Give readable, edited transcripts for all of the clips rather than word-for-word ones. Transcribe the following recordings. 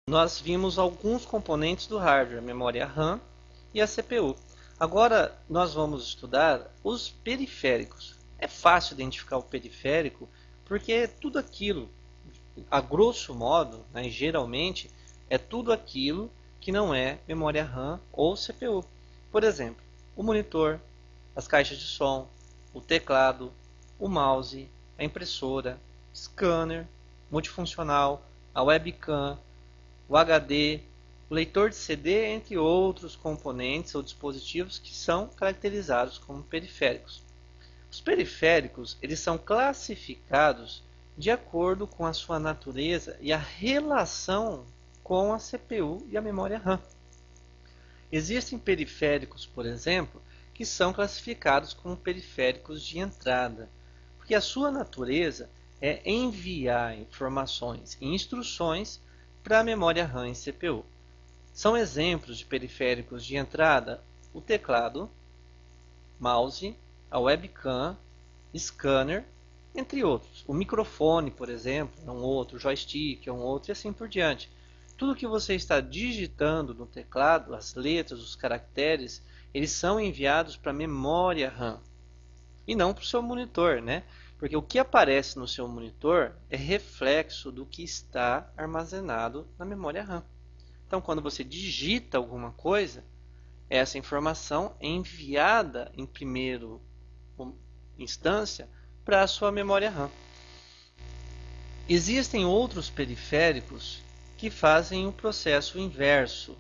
Nós vimos alguns componentes do hardware, a memória RAM e a CPU. Agora nós vamos estudar os periféricos. É fácil identificar o periférico porque tudo aquilo, a grosso modo, né, geralmente, é tudo aquilo que não é memória RAM ou CPU. Por exemplo, o monitor, as caixas de som, o teclado, o mouse, a impressora, scanner, multifuncional, a webcam, o HD, o leitor de CD, entre outros componentes ou dispositivos que são caracterizados como periféricos. Os periféricos eles são classificados de acordo com a sua natureza e a relação com a CPU e a memória RAM. Existem periféricos, por exemplo, que são classificados como periféricos de entrada, porque a sua natureza é enviar informações e instruções para a memória RAM e CPU. São exemplos de periféricos de entrada o teclado, mouse, a webcam, scanner, entre outros. O microfone, por exemplo, é um outro, o joystick é um outro e assim por diante. Tudo que você está digitando no teclado, as letras, os caracteres, eles são enviados para a memória RAM e não para o seu monitor, né? Porque o que aparece no seu monitor é reflexo do que está armazenado na memória RAM. Então, quando você digita alguma coisa, essa informação é enviada em primeira instância para a sua memória RAM. Existem outros periféricos que fazem o processo inverso.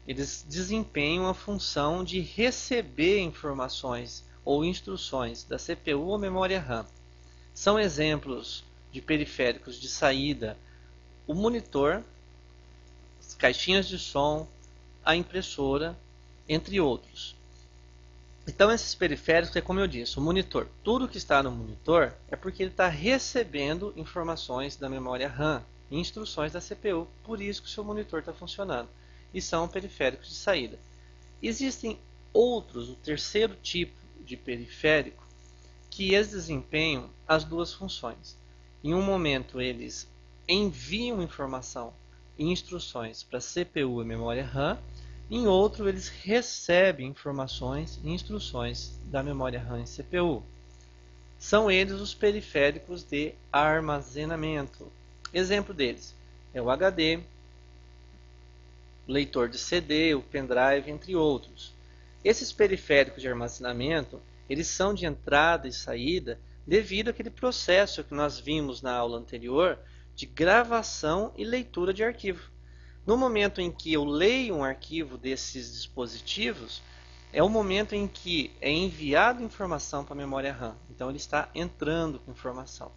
Eles desempenham a função de receber informações ou instruções da CPU ou memória RAM. São exemplos de periféricos de saída: o monitor, as caixinhas de som, a impressora, entre outros. Então esses periféricos é como eu disse, o monitor. Tudo que está no monitor é porque ele está recebendo informações da memória RAM e instruções da CPU. Por isso que o seu monitor está funcionando. E são periféricos de saída. Existem outros, o terceiro tipo de periférico, que eles desempenham as duas funções. Em um momento eles enviam informação e instruções para a CPU e memória RAM, em outro eles recebem informações e instruções da memória RAM e CPU. São eles os periféricos de armazenamento. Exemplo deles é o HD, o leitor de CD, o pendrive, entre outros. Esses periféricos de armazenamento, eles são de entrada e saída devido àquele processo que nós vimos na aula anterior de gravação e leitura de arquivo. No momento em que eu leio um arquivo desses dispositivos, é o momento em que é enviado informação para a memória RAM. Então ele está entrando com informação.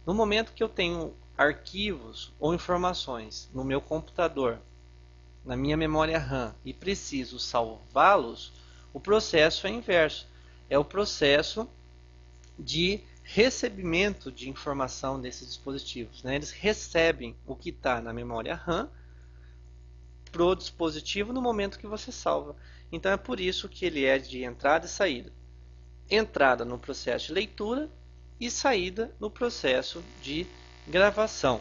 No momento que eu tenho arquivos ou informações no meu computador, na minha memória RAM, e preciso salvá-los, o processo é inverso. É o processo de recebimento de informação desses dispositivos, né? Eles recebem o que está na memória RAM para o dispositivo no momento que você salva. Então é por isso que ele é de entrada e saída. Entrada no processo de leitura e saída no processo de gravação.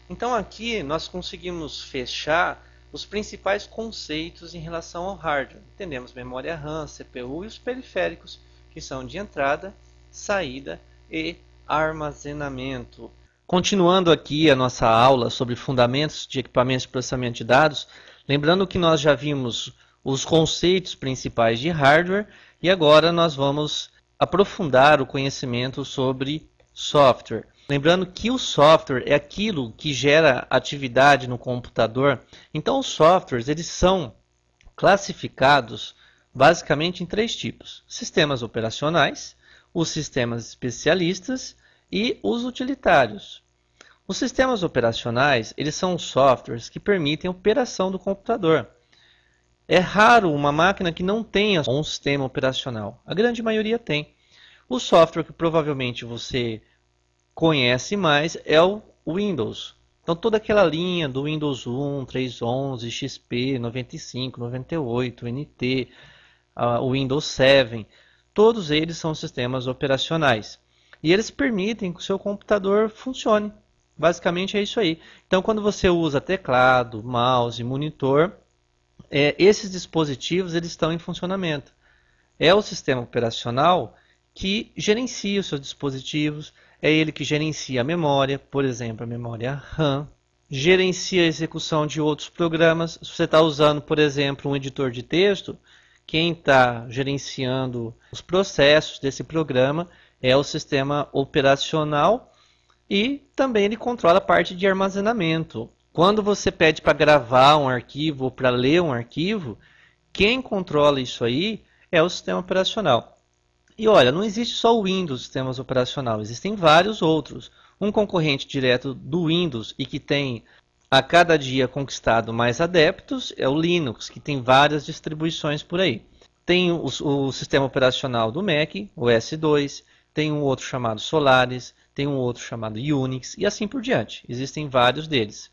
Então aqui nós conseguimos fechar os principais conceitos em relação ao hardware. Entendemos memória RAM, CPU e os periféricos, que são de entrada, saída e armazenamento. Continuando aqui a nossa aula sobre fundamentos de equipamentos de processamento de dados, lembrando que nós já vimos os conceitos principais de hardware e agora nós vamos aprofundar o conhecimento sobre software. Lembrando que o software é aquilo que gera atividade no computador. Então os softwares eles são classificados basicamente em três tipos: sistemas operacionais, os sistemas especialistas e os utilitários. Os sistemas operacionais eles são softwares que permitem a operação do computador. É raro uma máquina que não tenha um sistema operacional. A grande maioria tem. O software que provavelmente você conhece mais é o Windows. Então toda aquela linha do Windows 1, 3.11, XP, 95, 98, NT, o Windows 7, todos eles são sistemas operacionais. E eles permitem que o seu computador funcione. Basicamente é isso aí. Então, quando você usa teclado, mouse, monitor, esses dispositivos eles estão em funcionamento. É o sistema operacional que gerencia os seus dispositivos, é ele que gerencia a memória, por exemplo, a memória RAM, gerencia a execução de outros programas. Se você está usando, por exemplo, um editor de texto, quem está gerenciando os processos desse programa é o sistema operacional e também ele controla a parte de armazenamento. Quando você pede para gravar um arquivo ou para ler um arquivo, quem controla isso aí é o sistema operacional. E olha, não existe só o Windows sistemas operacionais, existem vários outros. Um concorrente direto do Windows e que tem a cada dia conquistado mais adeptos é o Linux, que tem várias distribuições por aí. Tem o sistema operacional do Mac, o OS/2, tem um outro chamado Solaris, tem um outro chamado Unix e assim por diante. Existem vários deles.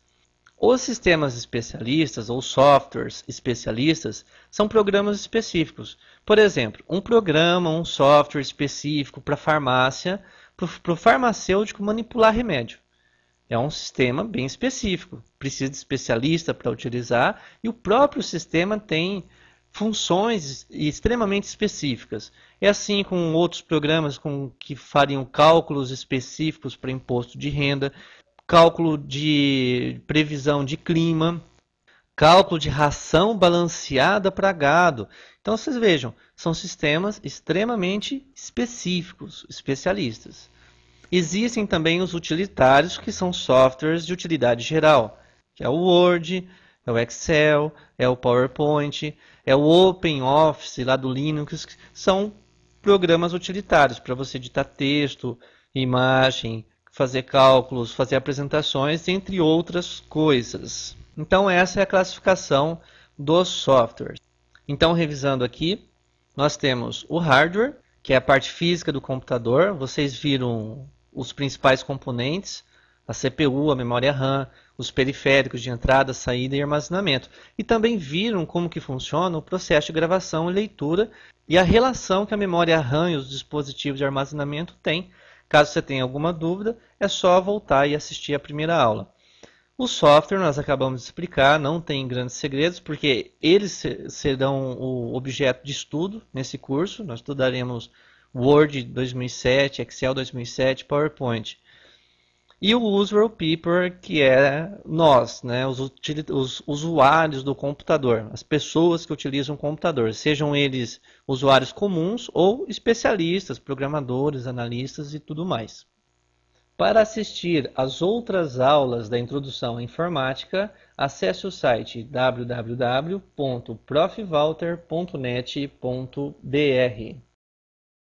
Os sistemas especialistas ou softwares especialistas são programas específicos. Por exemplo, um programa, um software específico para farmácia, para o farmacêutico manipular remédio. É um sistema bem específico, precisa de especialista para utilizar e o próprio sistema tem funções extremamente específicas. É assim com outros programas que fariam cálculos específicos para imposto de renda, cálculo de previsão de clima, cálculo de ração balanceada para gado. Então vocês vejam, são sistemas extremamente específicos, especialistas. Existem também os utilitários, que são softwares de utilidade geral, que é o Word, é o Excel, é o PowerPoint, é o OpenOffice lá do Linux, que são programas utilitários para você editar texto, imagem, fazer cálculos, fazer apresentações, entre outras coisas. Então essa é a classificação dos softwares. Então revisando aqui, nós temos o hardware, que é a parte física do computador. Vocês viram os principais componentes, a CPU, a memória RAM, os periféricos de entrada, saída e armazenamento. E também viram como que funciona o processo de gravação e leitura e a relação que a memória RAM e os dispositivos de armazenamento têm. Caso você tenha alguma dúvida, é só voltar e assistir a primeira aula. O software nós acabamos de explicar, não tem grandes segredos, porque eles serão o objeto de estudo nesse curso. Nós estudaremos Word 2007, Excel 2007, PowerPoint. E o Usual People, que é nós, né, os usuários do computador, as pessoas que utilizam o computador, sejam eles usuários comuns ou especialistas, programadores, analistas e tudo mais. Para assistir às outras aulas da Introdução à Informática, acesse o site www.profvalter.net.br.